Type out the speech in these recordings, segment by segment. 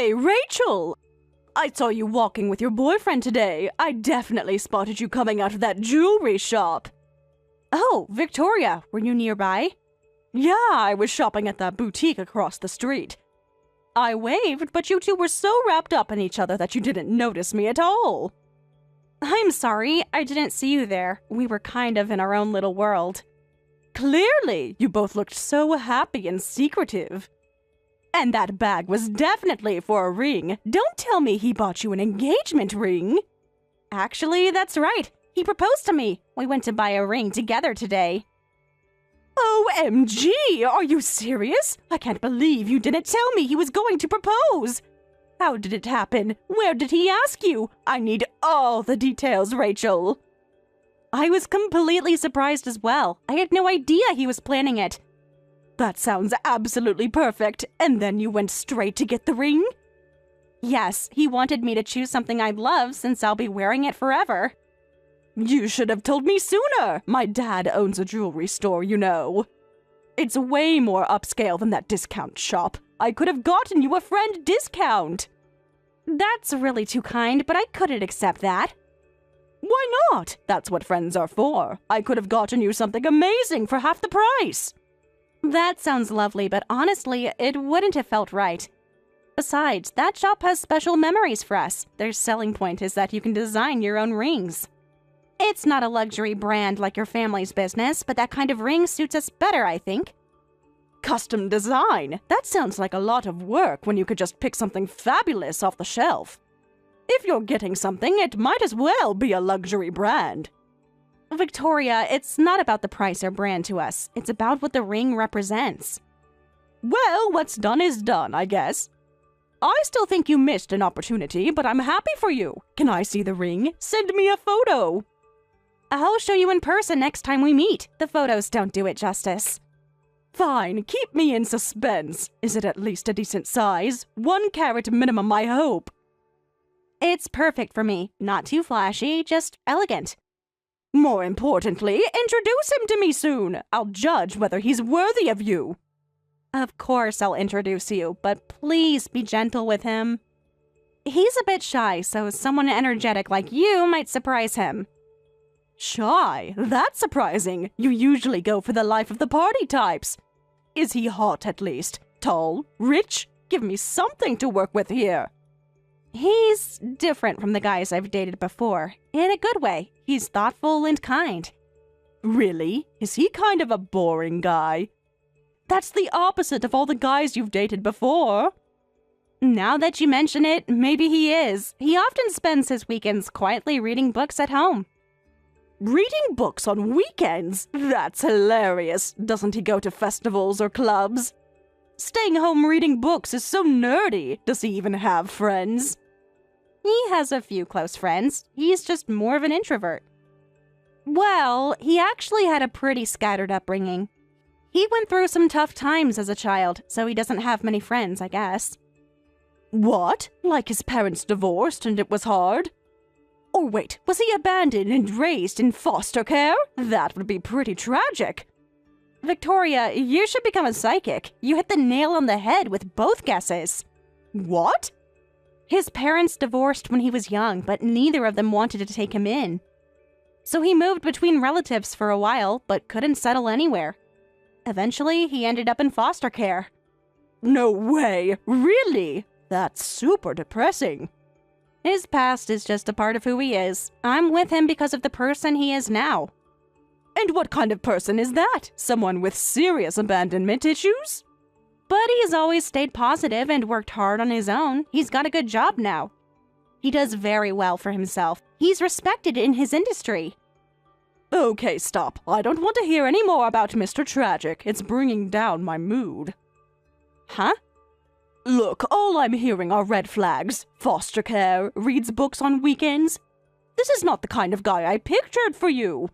Hey, Rachel! I saw you walking with your boyfriend today. I definitely spotted you coming out of that jewelry shop. Oh, Victoria, were you nearby? Yeah, I was shopping at that boutique across the street. I waved, but you two were so wrapped up in each other that you didn't notice me at all. I'm sorry, I didn't see you there. We were kind of in our own little world. Clearly, you both looked so happy and secretive. And that bag was definitely for a ring. Don't tell me he bought you an engagement ring. Actually, that's right. He proposed to me. We went to buy a ring together today. OMG! Are you serious? I can't believe you didn't tell me he was going to propose. How did it happen? Where did he ask you? I need all the details, Rachel. I was completely surprised as well. I had no idea he was planning it. That sounds absolutely perfect. And then you went straight to get the ring? Yes, he wanted me to choose something I'd love since I'll be wearing it forever. You should have told me sooner. My dad owns a jewelry store, you know. It's way more upscale than that discount shop. I could have gotten you a friend discount. That's really too kind, but I couldn't accept that. Why not? That's what friends are for. I could have gotten you something amazing for half the price. That sounds lovely, but honestly, it wouldn't have felt right. Besides, that shop has special memories for us. Their selling point is that you can design your own rings. It's not a luxury brand like your family's business, but that kind of ring suits us better, I think. Custom design? That sounds like a lot of work when you could just pick something fabulous off the shelf. If you're getting something, it might as well be a luxury brand. Victoria, it's not about the price or brand to us. It's about what the ring represents. Well, what's done is done, I guess. I still think you missed an opportunity, but I'm happy for you. Can I see the ring? Send me a photo. I'll show you in person next time we meet. The photos don't do it justice. Fine, keep me in suspense. Is it at least a decent size? 1 carat minimum, I hope. It's perfect for me. Not too flashy, just elegant. More importantly, introduce him to me soon. I'll judge whether he's worthy of you. Of course I'll introduce you, but please be gentle with him. He's a bit shy, so someone energetic like you might surprise him. Shy? That's surprising. You usually go for the life of the party types. Is he hot at least? Tall? Rich? Give me something to work with here. He's different from the guys I've dated before. In a good way. He's thoughtful and kind. Really? Is he kind of a boring guy? That's the opposite of all the guys you've dated before. Now that you mention it, maybe he is. He often spends his weekends quietly reading books at home. Reading books on weekends? That's hilarious. Doesn't he go to festivals or clubs? Staying home reading books is so nerdy. Does he even have friends? He has a few close friends. He's just more of an introvert. Well, he actually had a pretty scattered upbringing. He went through some tough times as a child, so he doesn't have many friends, I guess. What? Like his parents divorced and it was hard? Or wait, was he abandoned and raised in foster care? That would be pretty tragic. Victoria, you should become a psychic. You hit the nail on the head with both guesses. What? His parents divorced when he was young, but neither of them wanted to take him in. So he moved between relatives for a while, but couldn't settle anywhere. Eventually, he ended up in foster care. No way! Really? That's super depressing. His past is just a part of who he is. I'm with him because of the person he is now. And what kind of person is that? Someone with serious abandonment issues? But he's always stayed positive and worked hard on his own. He's got a good job now. He does very well for himself. He's respected in his industry. Okay, stop. I don't want to hear any more about Mr. Tragic. It's bringing down my mood. Huh? Look, all I'm hearing are red flags. Foster care, reads books on weekends. This is not the kind of guy I pictured for you.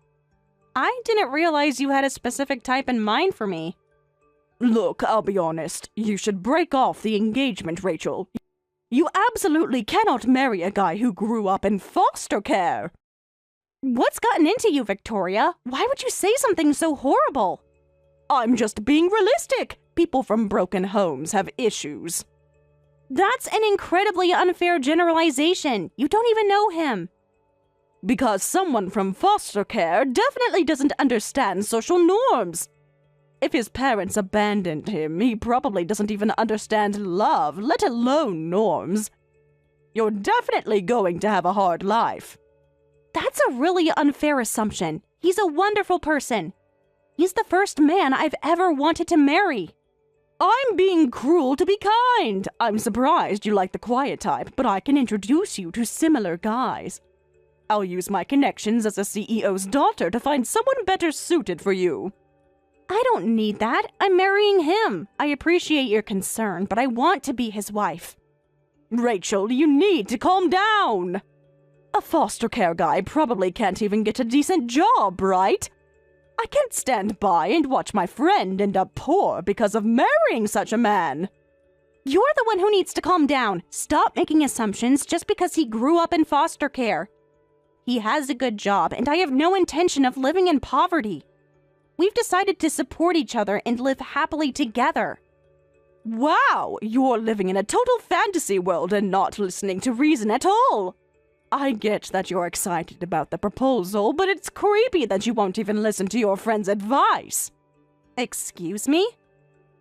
I didn't realize you had a specific type in mind for me. Look, I'll be honest. You should break off the engagement, Rachel. You absolutely cannot marry a guy who grew up in foster care. What's gotten into you, Victoria? Why would you say something so horrible? I'm just being realistic. People from broken homes have issues. That's an incredibly unfair generalization. You don't even know him. Because someone from foster care definitely doesn't understand social norms. If his parents abandoned him, he probably doesn't even understand love, let alone norms. You're definitely going to have a hard life. That's a really unfair assumption. He's a wonderful person. He's the first man I've ever wanted to marry. I'm being cruel to be kind. I'm surprised you like the quiet type, but I can introduce you to similar guys. I'll use my connections as a CEO's daughter to find someone better suited for you. I don't need that. I'm marrying him. I appreciate your concern, but I want to be his wife. Rachel, you need to calm down. A foster care guy probably can't even get a decent job, right? I can't stand by and watch my friend end up poor because of marrying such a man. You're the one who needs to calm down. Stop making assumptions just because he grew up in foster care. He has a good job, and I have no intention of living in poverty. We've decided to support each other and live happily together. Wow, you're living in a total fantasy world and not listening to reason at all. I get that you're excited about the proposal, but it's creepy that you won't even listen to your friend's advice. Excuse me?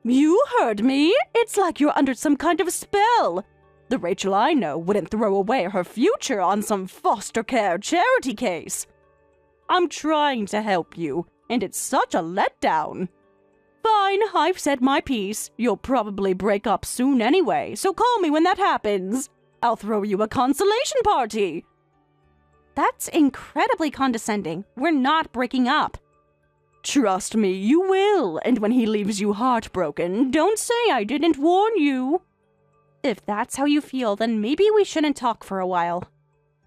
You heard me. It's like you're under some kind of spell. The Rachel I know wouldn't throw away her future on some foster care charity case. I'm trying to help you, and it's such a letdown. Fine, I've said my piece. You'll probably break up soon anyway, so call me when that happens. I'll throw you a consolation party. That's incredibly condescending. We're not breaking up. Trust me, you will, and when he leaves you heartbroken, don't say I didn't warn you. If that's how you feel, then maybe we shouldn't talk for a while.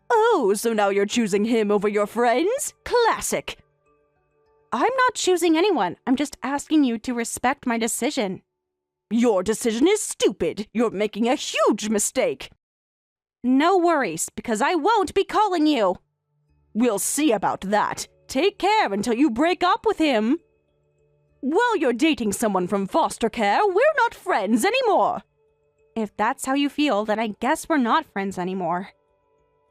Oh, so now you're choosing him over your friends? Classic. I'm not choosing anyone. I'm just asking you to respect my decision. Your decision is stupid. You're making a huge mistake. No worries, because I won't be calling you. We'll see about that. Take care until you break up with him. While you're dating someone from foster care, we're not friends anymore. If that's how you feel, then I guess we're not friends anymore.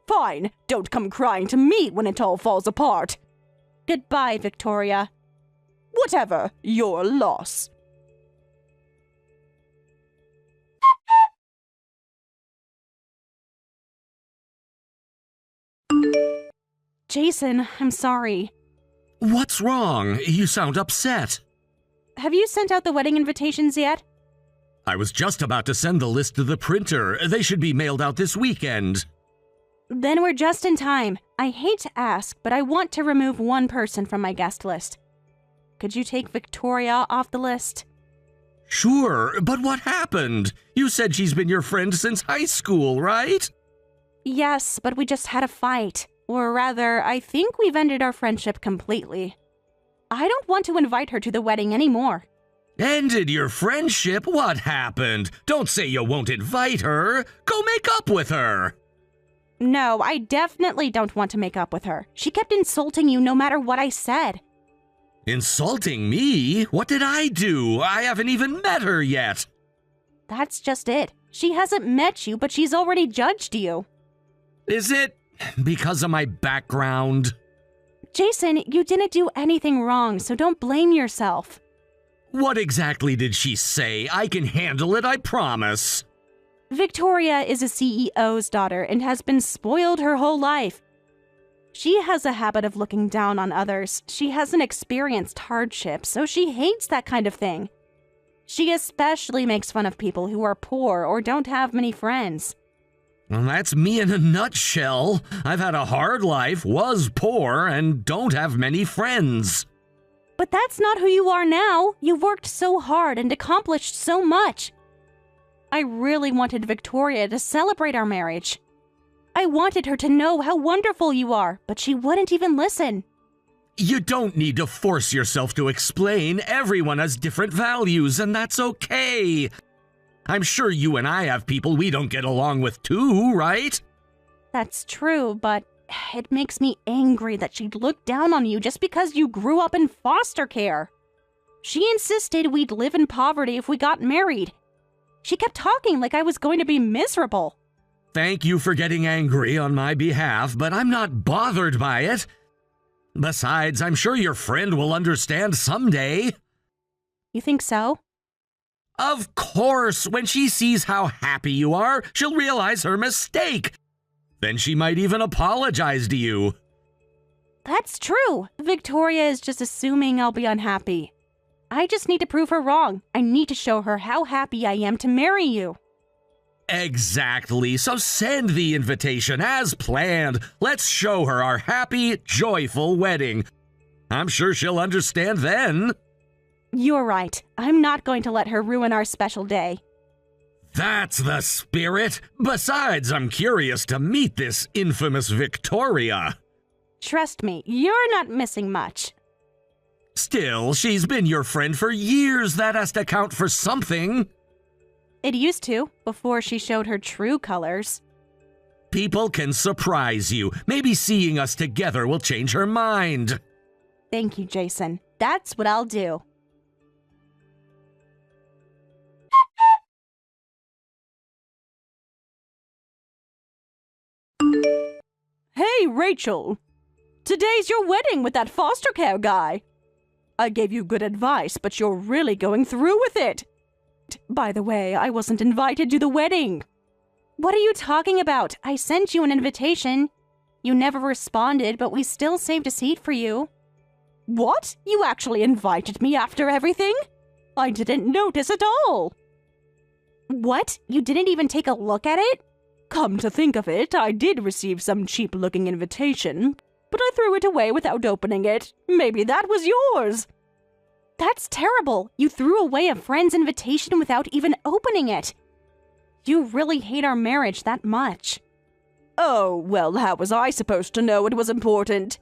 Fine, don't come crying to me when it all falls apart. Goodbye, Victoria. Whatever, your loss. Jason, I'm sorry. What's wrong? You sound upset. Have you sent out the wedding invitations yet? I was just about to send the list to the printer. They should be mailed out this weekend. Then we're just in time. I hate to ask, but I want to remove one person from my guest list. Could you take Victoria off the list? Sure, but what happened? You said she's been your friend since high school, right? Yes, but we just had a fight. Or rather, I think we've ended our friendship completely. I don't want to invite her to the wedding anymore. Ended your friendship? What happened? Don't say you won't invite her. Go make up with her. No, I definitely don't want to make up with her. She kept insulting you no matter what I said. Insulting me? What did I do? I haven't even met her yet. That's just it. She hasn't met you, but she's already judged you. Is it because of my background? Jason, you didn't do anything wrong, so don't blame yourself. What exactly did she say? I can handle it, I promise. Victoria is a CEO's daughter and has been spoiled her whole life. She has a habit of looking down on others. She hasn't experienced hardship, so she hates that kind of thing. She especially makes fun of people who are poor or don't have many friends. Well, that's me in a nutshell. I've had a hard life, was poor, and don't have many friends. But that's not who you are now. You've worked so hard and accomplished so much. I really wanted Victoria to celebrate our marriage. I wanted her to know how wonderful you are, but she wouldn't even listen. You don't need to force yourself to explain. Everyone has different values, and that's okay. I'm sure you and I have people we don't get along with too, right? That's true, but it makes me angry that she'd look down on you just because you grew up in foster care. She insisted we'd live in poverty if we got married. She kept talking like I was going to be miserable. Thank you for getting angry on my behalf, but I'm not bothered by it. Besides, I'm sure your friend will understand someday. You think so? Of course, when she sees how happy you are, she'll realize her mistake. Then she might even apologize to you. That's true. Victoria is just assuming I'll be unhappy. I just need to prove her wrong. I need to show her how happy I am to marry you. Exactly, so send the invitation as planned. Let's show her our happy, joyful wedding. I'm sure she'll understand then. You're right. I'm not going to let her ruin our special day. That's the spirit. Besides, I'm curious to meet this infamous Victoria. Trust me, you're not missing much. Still, she's been your friend for years. That has to count for something. It used to, before she showed her true colors. People can surprise you. Maybe seeing us together will change her mind. Thank you, Jason. That's what I'll do. Hey, Rachel. Today's your wedding with that foster care guy. I gave you good advice, but you're really going through with it. By the way, I wasn't invited to the wedding. What are you talking about? I sent you an invitation. You never responded, but we still saved a seat for you. What? You actually invited me after everything? I didn't notice at all. What? You didn't even take a look at it? Come to think of it, I did receive some cheap-looking invitation, but I threw it away without opening it. Maybe that was yours. That's terrible. You threw away a friend's invitation without even opening it. You really hate our marriage that much. Oh, well, how was I supposed to know it was important?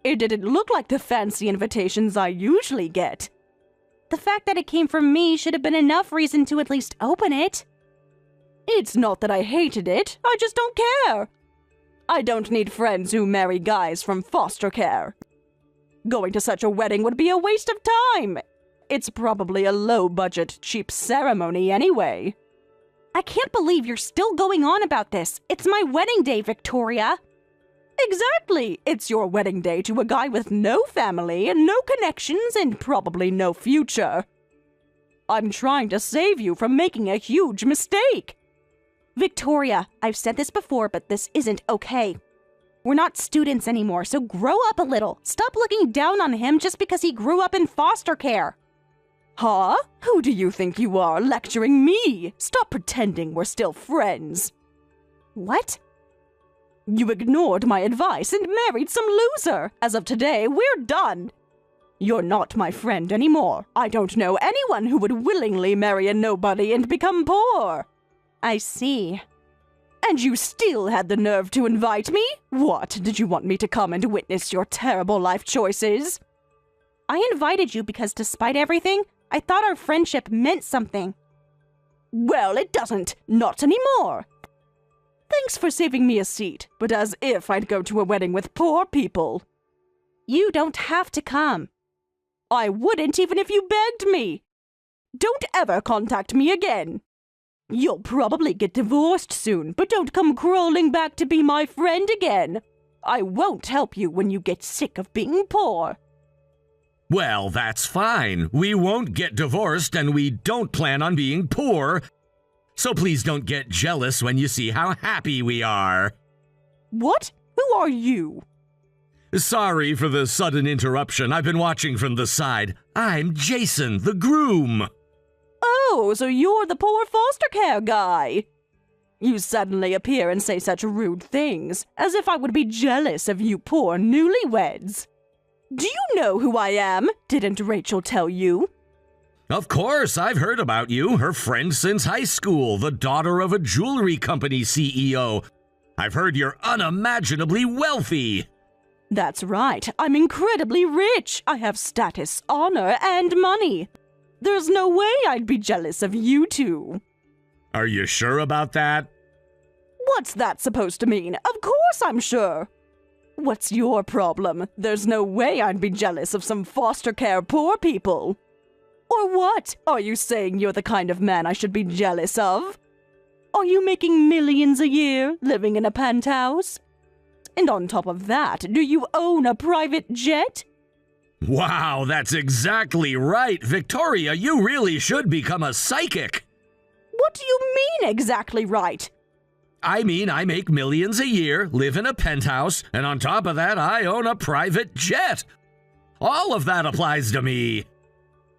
It didn't look like the fancy invitations I usually get. The fact that it came from me should have been enough reason to at least open it. It's not that I hated it, I just don't care. I don't need friends who marry guys from foster care. Going to such a wedding would be a waste of time. It's probably a low-budget, cheap ceremony anyway. I can't believe you're still going on about this. It's my wedding day, Victoria. Exactly. It's your wedding day to a guy with no family and no connections and probably no future. I'm trying to save you from making a huge mistake. Victoria, I've said this before, but this isn't okay. We're not students anymore, so grow up a little. Stop looking down on him just because he grew up in foster care. Huh? Who do you think you are, lecturing me? Stop pretending we're still friends. What? You ignored my advice and married some loser. As of today, we're done. You're not my friend anymore. I don't know anyone who would willingly marry a nobody and become poor. I see. And you still had the nerve to invite me? What, did you want me to come and witness your terrible life choices? I invited you because despite everything, I thought our friendship meant something. Well, it doesn't. Not anymore. Thanks for saving me a seat, but as if I'd go to a wedding with poor people. You don't have to come. I wouldn't even if you begged me. Don't ever contact me again. You'll probably get divorced soon, but don't come crawling back to be my friend again. I won't help you when you get sick of being poor. Well, that's fine. We won't get divorced and we don't plan on being poor. So please don't get jealous when you see how happy we are. What? Who are you? Sorry for the sudden interruption. I've been watching from the side. I'm Jason, the groom. Oh, so you're the poor foster care guy. You suddenly appear and say such rude things, as if I would be jealous of you poor newlyweds. Do you know who I am? Didn't Rachel tell you? Of course, I've heard about you, her friend since high school, the daughter of a jewelry company CEO. I've heard you're unimaginably wealthy. That's right. I'm incredibly rich. I have status, honor, and money. There's no way I'd be jealous of you two. Are you sure about that? What's that supposed to mean? Of course I'm sure. What's your problem? There's no way I'd be jealous of some foster care poor people. Or what? Are you saying you're the kind of man I should be jealous of? Are you making millions a year, living in a penthouse? And on top of that, do you own a private jet? Wow, that's exactly right. Victoria, you really should become a psychic. What do you mean exactly right? I mean, I make millions a year, live in a penthouse, and on top of that, I own a private jet. All of that applies to me.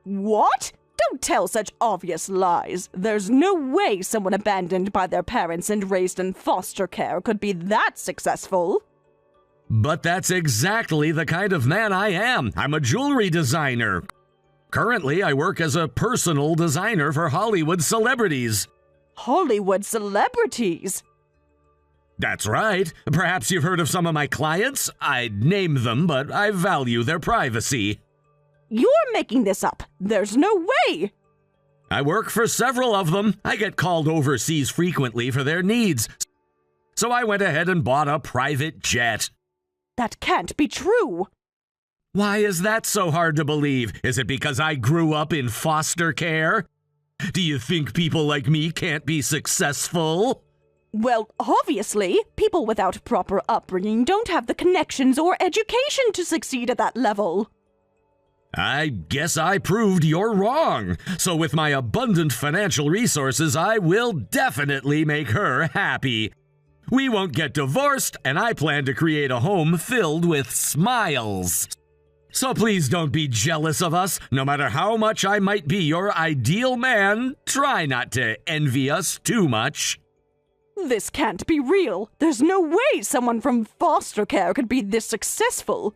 What? Don't tell such obvious lies. There's no way someone abandoned by their parents and raised in foster care could be that successful. But that's exactly the kind of man I am. I'm a jewelry designer. Currently, I work as a personal designer for Hollywood celebrities. Hollywood celebrities? That's right. Perhaps you've heard of some of my clients. I'd name them, but I value their privacy. You're making this up. There's no way. I work for several of them. I get called overseas frequently for their needs. So I went ahead and bought a private jet. That can't be true. Why is that so hard to believe? Is it because I grew up in foster care? Do you think people like me can't be successful? Well, obviously, people without proper upbringing don't have the connections or education to succeed at that level. I guess I proved you're wrong. So with my abundant financial resources, I will definitely make her happy. We won't get divorced, and I plan to create a home filled with smiles. So please don't be jealous of us. No matter how much I might be your ideal man, try not to envy us too much. This can't be real. There's no way someone from foster care could be this successful.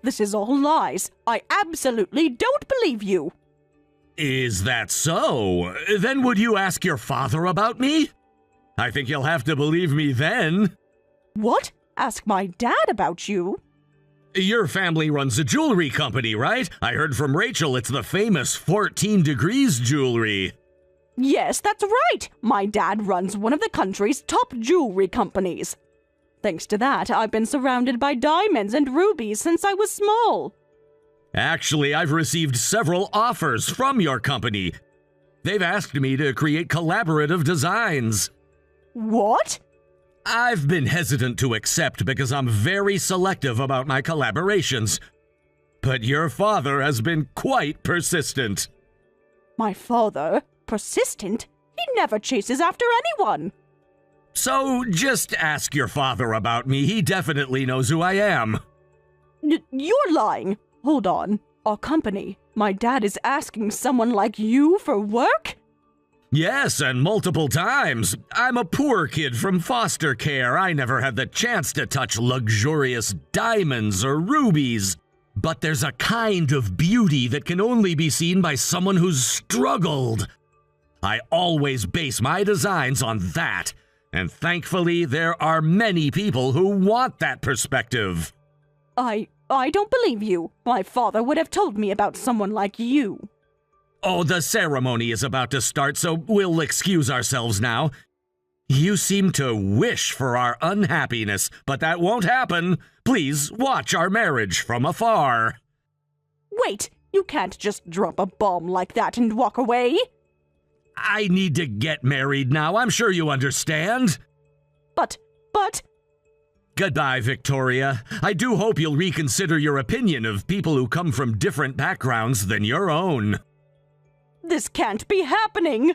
This is all lies. I absolutely don't believe you. Is that so? Then would you ask your father about me? I think you'll have to believe me then. What? Ask my dad about you? Your family runs a jewelry company, right? I heard from Rachel it's the famous 14 Degrees jewelry. Yes, that's right. My dad runs one of the country's top jewelry companies. Thanks to that, I've been surrounded by diamonds and rubies since I was small. Actually, I've received several offers from your company. They've asked me to create collaborative designs. What? I've been hesitant to accept because I'm very selective about my collaborations. But your father has been quite persistent. My father? Persistent? He never chases after anyone. So just ask your father about me. He definitely knows who I am. You're lying. Hold on. Our company. My dad is asking someone like you for work? Yes, and multiple times. I'm a poor kid from foster care. I never had the chance to touch luxurious diamonds or rubies. But there's a kind of beauty that can only be seen by someone who's struggled. I always base my designs on that. And thankfully, there are many people who want that perspective. I don't believe you. My father would have told me about someone like you. Oh, the ceremony is about to start, so we'll excuse ourselves now. You seem to wish for our unhappiness, but that won't happen. Please watch our marriage from afar. Wait, you can't just drop a bomb like that and walk away. I need to get married now. I'm sure you understand. But... Goodbye, Victoria. I do hope you'll reconsider your opinion of people who come from different backgrounds than your own. This can't be happening!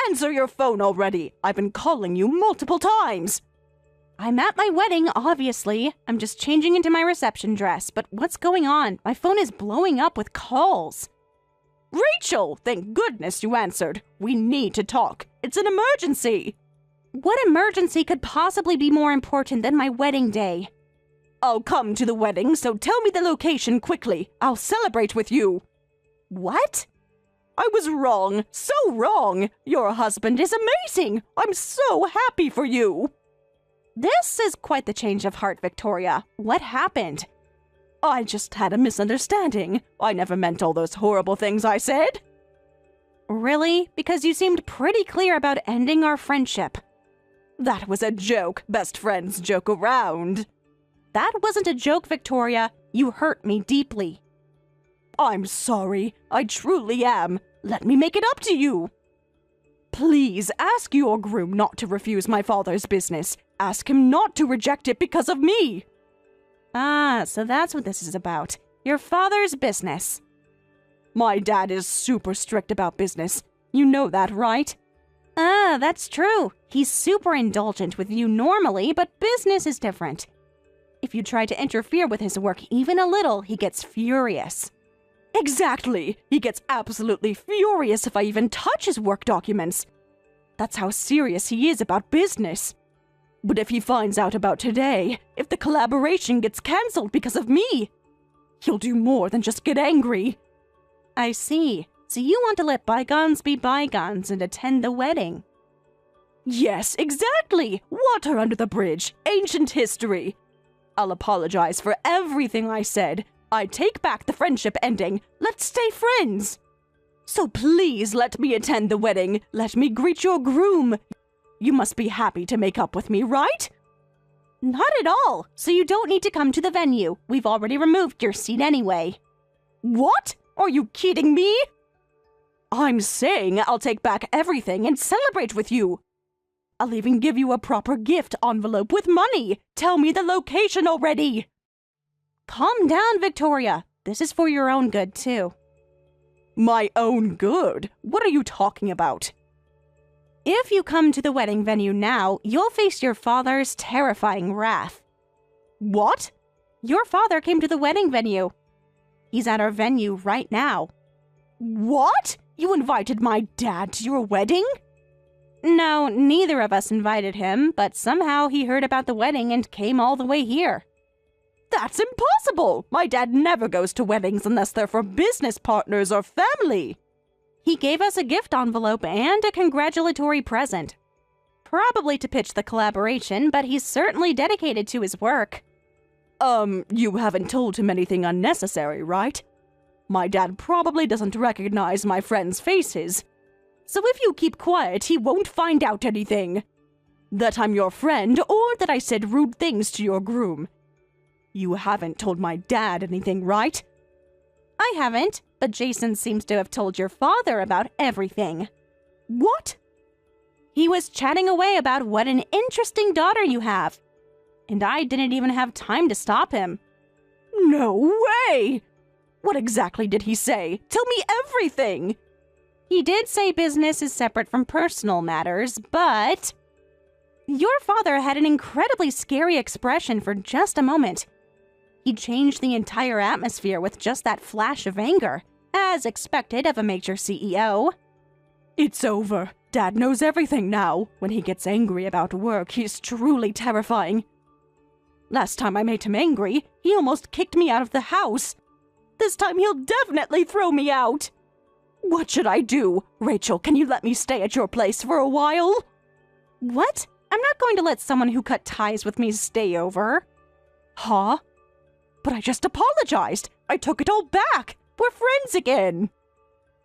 Answer your phone already! I've been calling you multiple times! I'm at my wedding, obviously. I'm just changing into my reception dress, but what's going on? My phone is blowing up with calls. Rachel, thank goodness you answered. We need to talk. It's an emergency. What emergency could possibly be more important than my wedding day? I'll come to the wedding, so tell me the location quickly. I'll celebrate with you. What? I was wrong. So wrong. Your husband is amazing. I'm so happy for you. This is quite the change of heart, Victoria. What happened? I just had a misunderstanding. I never meant all those horrible things I said. Really? Because you seemed pretty clear about ending our friendship. That was a joke. Best friends joke around. That wasn't a joke, Victoria. You hurt me deeply. I'm sorry. I truly am. Let me make it up to you. Please ask your groom not to refuse my father's business. Ask him not to reject it because of me. Ah, so that's what this is about. Your father's business. My dad is super strict about business. You know that, right? Ah, that's true. He's super indulgent with you normally, but business is different. If you try to interfere with his work even a little, he gets furious. Exactly! He gets absolutely furious if I even touch his work documents. That's how serious he is about business. But if he finds out about today, if the collaboration gets cancelled because of me, he'll do more than just get angry. I see. So you want to let bygones be bygones and attend the wedding? Yes, exactly! Water under the bridge. Ancient history. I'll apologize for everything I said. I take back the friendship ending. Let's stay friends. So please let me attend the wedding. Let me greet your groom. You must be happy to make up with me, right? Not at all. So you don't need to come to the venue. We've already removed your seat anyway. What? Are you kidding me? I'm saying I'll take back everything and celebrate with you. I'll even give you a proper gift envelope with money. Tell me the location already. Calm down, Victoria. This is for your own good, too. My own good? What are you talking about? If you come to the wedding venue now, you'll face your father's terrifying wrath. What? Your father came to the wedding venue. He's at our venue right now. What? You invited my dad to your wedding? No, neither of us invited him, but somehow he heard about the wedding and came all the way here. That's impossible! My dad never goes to weddings unless they're for business partners or family. He gave us a gift envelope and a congratulatory present. Probably to pitch the collaboration, but he's certainly dedicated to his work. You haven't told him anything unnecessary, right? My dad probably doesn't recognize my friends' faces. So if you keep quiet, he won't find out anything. That I'm your friend, or that I said rude things to your groom. You haven't told my dad anything, right? I haven't, but Jason seems to have told your father about everything. What? He was chatting away about what an interesting daughter you have. And I didn't even have time to stop him. No way! What exactly did he say? Tell me everything! He did say business is separate from personal matters, but... Your father had an incredibly scary expression for just a moment. He changed the entire atmosphere with just that flash of anger, as expected of a major CEO. It's over. Dad knows everything now. When he gets angry about work, he's truly terrifying. Last time I made him angry, he almost kicked me out of the house. This time he'll definitely throw me out. What should I do? Rachel, can you let me stay at your place for a while? What? I'm not going to let someone who cut ties with me stay over. Huh? But I just apologized. I took it all back. We're friends again.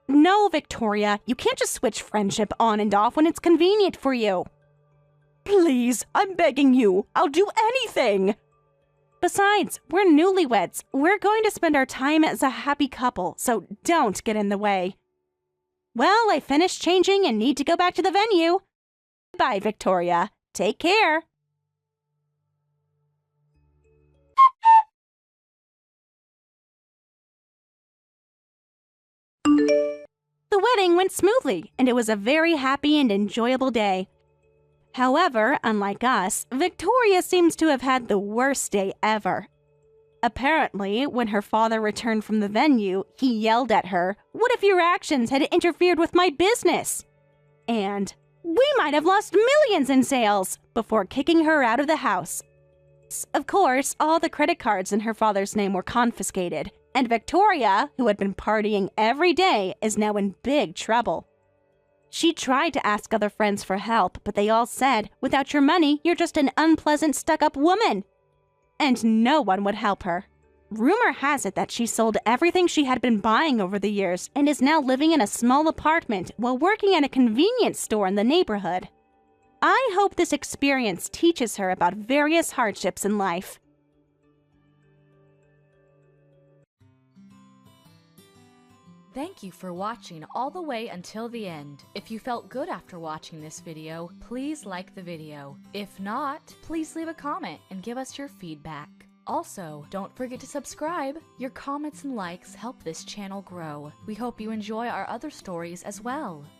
No, Victoria, you can't just switch friendship on and off when it's convenient for you. Please, I'm begging you. I'll do anything. Besides, we're newlyweds. We're going to spend our time as a happy couple, so don't get in the way. Well, I finished changing and need to go back to the venue. Bye, Victoria. Take care. The wedding went smoothly, and it was a very happy and enjoyable day. However, unlike us, Victoria seems to have had the worst day ever. Apparently, when her father returned from the venue, he yelled at her, "What if your actions had interfered with my business?" And, "We might have lost millions in sales," before kicking her out of the house. Of course, all the credit cards in her father's name were confiscated, and Victoria, who had been partying every day, is now in big trouble. She tried to ask other friends for help, but they all said, "Without your money, you're just an unpleasant, stuck-up woman." And no one would help her. Rumor has it that she sold everything she had been buying over the years and is now living in a small apartment while working at a convenience store in the neighborhood. I hope this experience teaches her about various hardships in life. Thank you for watching all the way until the end. If you felt good after watching this video, please like the video. If not, please leave a comment and give us your feedback. Also, don't forget to subscribe. Your comments and likes help this channel grow. We hope you enjoy our other stories as well.